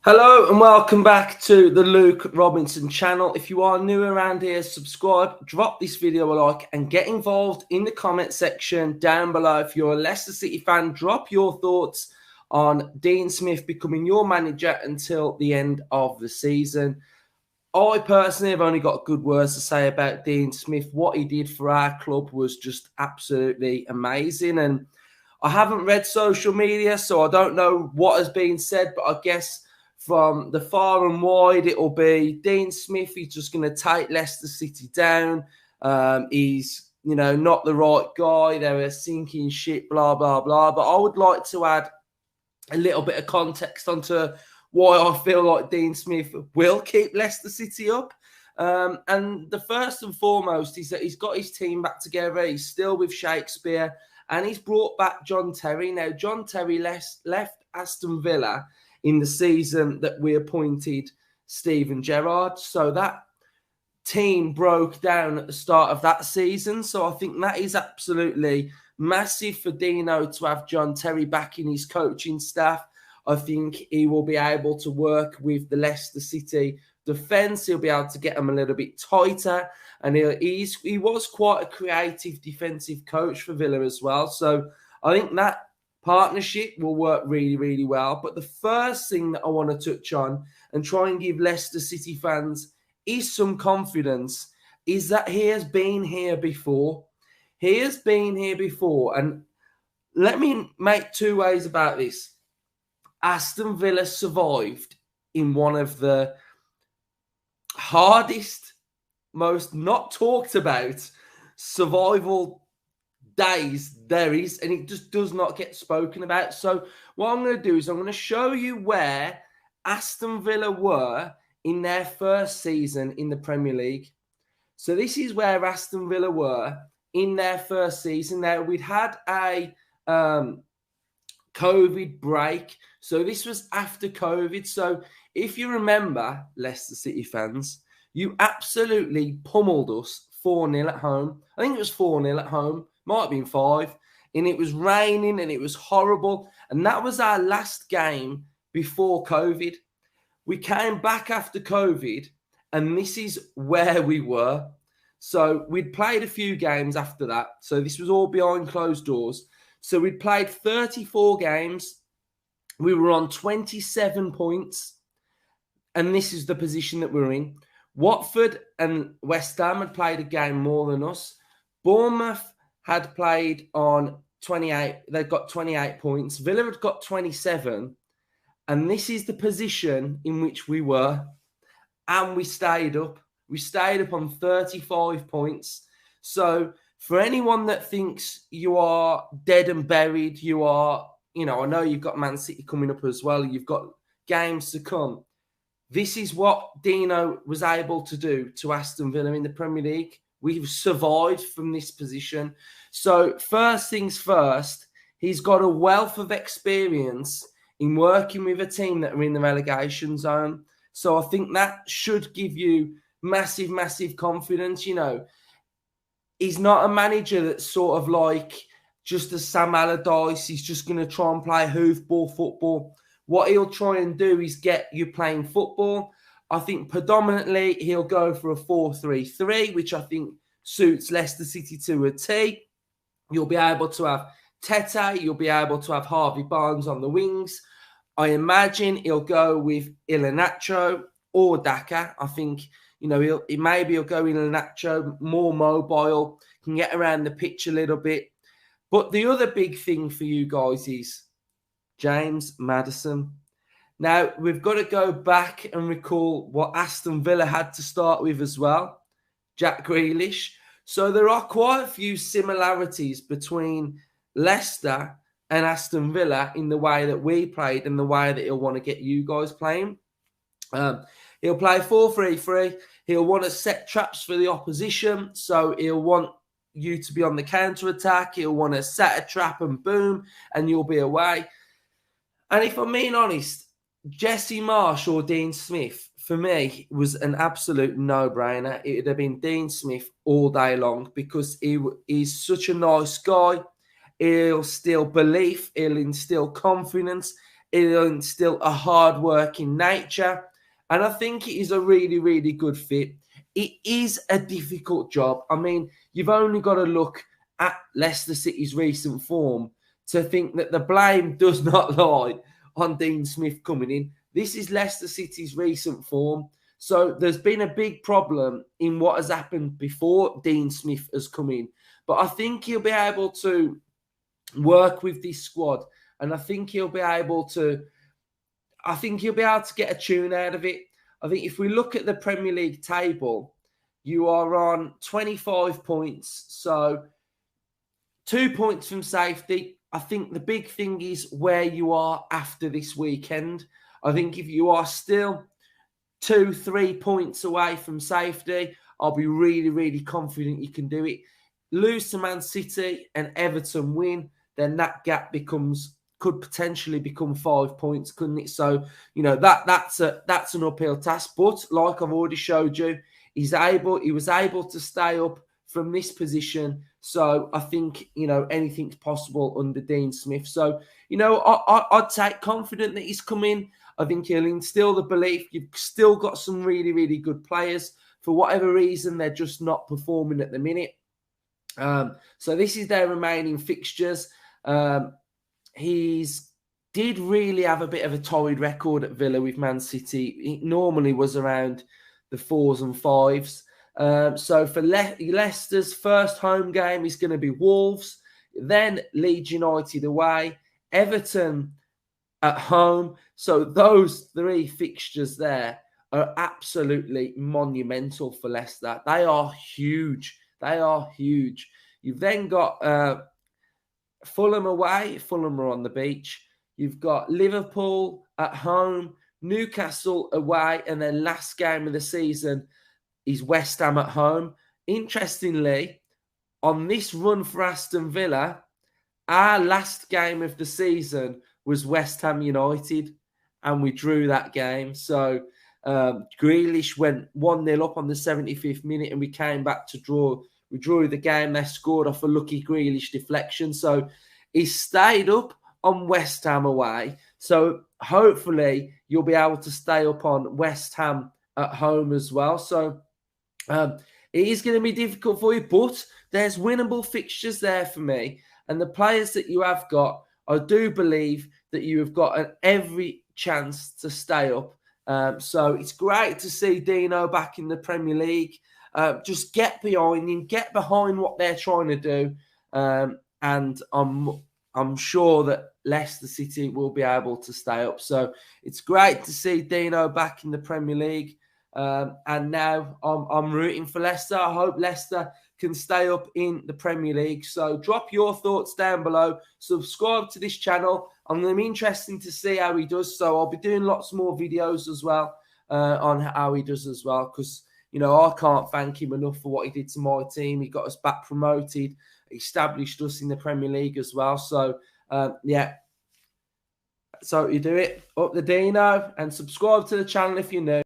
Hello and welcome back to the Luke Robinson channel. If you are new around here, subscribe, drop this video a like and get involved in the comment section down below. If you're a Leicester City fan, drop your thoughts on Dean Smith becoming your manager until the end of the season. I personally have only got good words to say about Dean Smith. What he did for our club was just absolutely amazing. And I haven't read social media, so I don't know what has been said, but I guess from the far and wide, it'll be Dean Smith. He's just going to take Leicester City down. He's, not the right guy. They're a sinking ship, blah, blah, blah. But I would like to add a little bit of context onto why I feel like Dean Smith will keep Leicester City up. And the first and foremost is that he's got his team back together. He's still with Shakespeare. And he's brought back John Terry. Now, John Terry left Aston Villa in the season that we appointed Steven Gerrard. So that team broke down at the start of that season. So I think that is absolutely massive for Dino to have John Terry back in his coaching staff. I think he will be able to work with the Leicester City defence. He'll be able to get them a little bit tighter. And he was quite a creative defensive coach for Villa as well. So I think that partnership will work really, really well. But the first thing that I want to touch on and try and give Leicester City fans is some confidence is that he has been here before. He has been here before. And let me make two ways about this. Aston Villa survived in one of the hardest, most not talked about survival days there is, and it just does not get spoken about. So what I'm going to do is I'm going to show you where Aston Villa were in their first season in the Premier League. So this is where Aston Villa were in their first season. Now, we'd had a COVID break. So this was after COVID. So if you remember, Leicester City fans, you absolutely pummeled us 4-0 at home. I think it was 4-0 at home. Might have been 5. And it was raining and it was horrible. And that was our last game before COVID. We came back after COVID and this is where we were. So we'd played a few games after that. So this was all behind closed doors. So we'd played 34 games. We were on 27 points. And this is the position that we're in. Watford and West Ham had played a game more than us. Bournemouth had played on 28. They've got 28 points. Villa had got 27. And this is the position in which we were. And we stayed up. We stayed up on 35 points. So for anyone that thinks you are dead and buried, you are, I know you've got Man City coming up as well. You've got games to come. This is what Dino was able to do to Aston Villa in the Premier League. We've survived from this position. So first things first, he's got a wealth of experience in working with a team that are in the relegation zone. So I think that should give you massive, massive confidence. He's not a manager that's sort of like just a Sam Allardyce. He's just going to try and play hoofball football. What he'll try and do is get you playing football. I think predominantly he'll go for a 4-3-3, which I think suits Leicester City to a T. You'll be able to have Tete. You'll be able to have Harvey Barnes on the wings. I imagine he'll go with Iheanacho or Daka. I think, maybe he'll go Iheanacho, more mobile, can get around the pitch a little bit. But the other big thing for you guys is James Maddison. Now, we've got to go back and recall what Aston Villa had to start with as well. Jack Grealish. So there are quite a few similarities between Leicester and Aston Villa in the way that we played and the way that he'll want to get you guys playing. He'll play 4-3-3. He'll want to set traps for the opposition. So he'll want you to be on the counter-attack. He'll want to set a trap and boom, and you'll be away. And if I'm being honest, Jesse Marsh or Dean Smith, for me, was an absolute no-brainer. It would have been Dean Smith all day long because he's such a nice guy. He'll instill belief. He'll instill confidence. He'll instill a hard-working nature. And I think it is a really, really good fit. It is a difficult job. I mean, you've only got to look at Leicester City's recent form to think that the blame does not lie on Dean Smith coming in. This is Leicester City's recent form. So there's been a big problem in what has happened before Dean Smith has come in. But I think he'll be able to work with this squad. And I think he'll be able to get a tune out of it. I think if we look at the Premier League table, you are on 25 points. So 2 points from safety. I think the big thing is where you are after this weekend. I think if you are still 2-3 points away from safety, I'll be really, really confident you can do it. Lose to Man City and Everton win, then that gap could potentially become 5 points, couldn't it? So, that's an uphill task. But like I've already showed you, he was able to stay up from this position. So I think, anything's possible under Dean Smith. So, I'd take confident that he's come in. I think he'll instill the belief. You've still got some really, really good players. For whatever reason, they're just not performing at the minute. So this is their remaining fixtures. He's did really have a bit of a torrid record at Villa with Man City. It normally was around the 4s and 5s. So for Leicester's first home game is going to be Wolves, then Leeds United away, Everton at home. So those 3 fixtures there are absolutely monumental for Leicester. They are huge. They are huge. You've then got Fulham away. Fulham are on the beach. You've got Liverpool at home, Newcastle away, and then last game of the season is West Ham at home. Interestingly, on this run for Aston Villa, our last game of the season was West Ham United, and we drew that game. So Grealish went 1-0 up on the 75th minute, and we came back to draw. We drew the game. They scored off a lucky Grealish deflection. So he stayed up on West Ham away. So hopefully you'll be able to stay up on West Ham at home as well. So it is going to be difficult for you, but there's winnable fixtures there for me. And the players that you have got, I do believe that you have got every chance to stay up. So it's great to see Dino back in the Premier League. Just get behind him, get behind what they're trying to do. And I'm sure that Leicester City will be able to stay up. So it's great to see Dino back in the Premier League. And now I'm rooting for Leicester. I hope Leicester can stay up in the Premier League. So drop your thoughts down below. Subscribe to this channel. I'm going to be interested to see how he does. So I'll be doing lots more videos as well on how he does as well. Because, I can't thank him enough for what he did to my team. He got us back promoted, established us in the Premier League as well. So, yeah. So you do it. Up the Dino and subscribe to the channel if you're new.